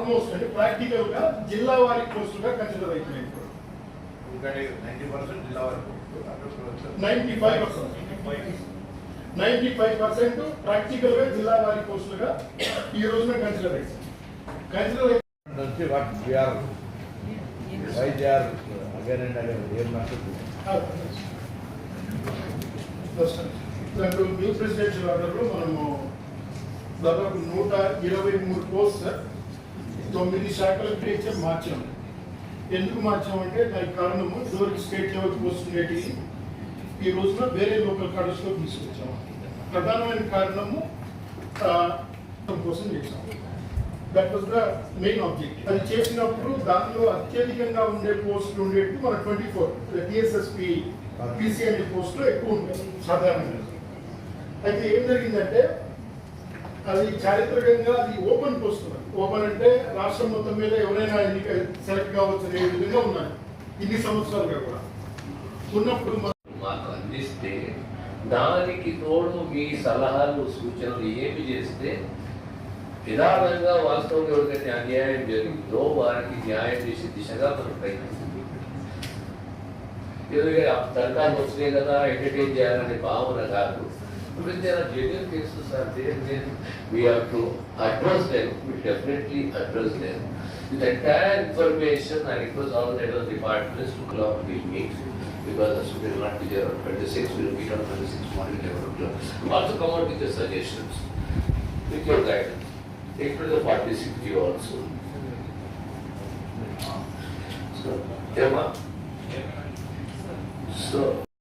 Almost అంటే practical గా జిల్లా వారి పోస్టుగా కన్సిడర్ అవుతున్నాయి. 95% ప్రాక్టికల్ గా జిల్లా వారి పోస్టులుగా ఈ రోజున కన్సిడర్ అవుతుంది. న్యూ ప్రెసిడెన్షియల్ ఆర్డర్ లో మనము దాదాపు 123 పోస్ట్ 9 శాఖలకు టీచర్ మార్చాము. ఎందుకు మార్చామంటే దానికి కారణము ఇదివరకు స్టేట్ లెవెల్ పోస్ట్ ఉండేటి ఈ రోజున వేరే లోకల్ కాలేజ్ లో తీసుకొచ్చాము. ప్రధానమైన కారణము కోసం చేసాము. That was the main objective. అది చేసినప్పుడు దానిలో అత్యధికంగా ఉండే పోస్టులు ఉండేవి మన 24 టిఎస్ఎస్పి పిసిఎండి పోస్టులు ఎక్కువ ఉంటాయి సాధారణంగా. అయితే ఏం జరిగిందంటే అది చారిత్రకంగా అది ఓపెన్ పోస్ట్. ఓపెన్ అంటే రాష్ట్రం మొత్తం మీద ఎవరైనా ఎన్నిక సెలెక్ట్ కావచ్చు అనే విధంగా ఉన్నాయి. ఇన్ని సంవత్సరాలుగా కూడా ఉన్నప్పుడు మాకు అందిస్తే దానికి తోడు మీ సలహాలు సూచనలు ఏమి చేస్తే విధానంగా వాస్తవంగా ఎవరికైతే అన్యాయం జరిగిందో వారికి న్యాయం చేసే దిశగా మనం ప్రయత్నిస్తాం. దరఖాస్తు వచ్చినాయి కదా ఎంటర్టైన్ చేయాలనే భావన కాదు. When there are genuine cases are there, then we have to address them. We definitely address them. With the entire information, I request all the head of departments to come up with me, because as we will not be there on 26, we will meet on 26 morning 11 o'clock. Also come out with your suggestions, with your guidance. Take to the party secretary also. So, Emma. So.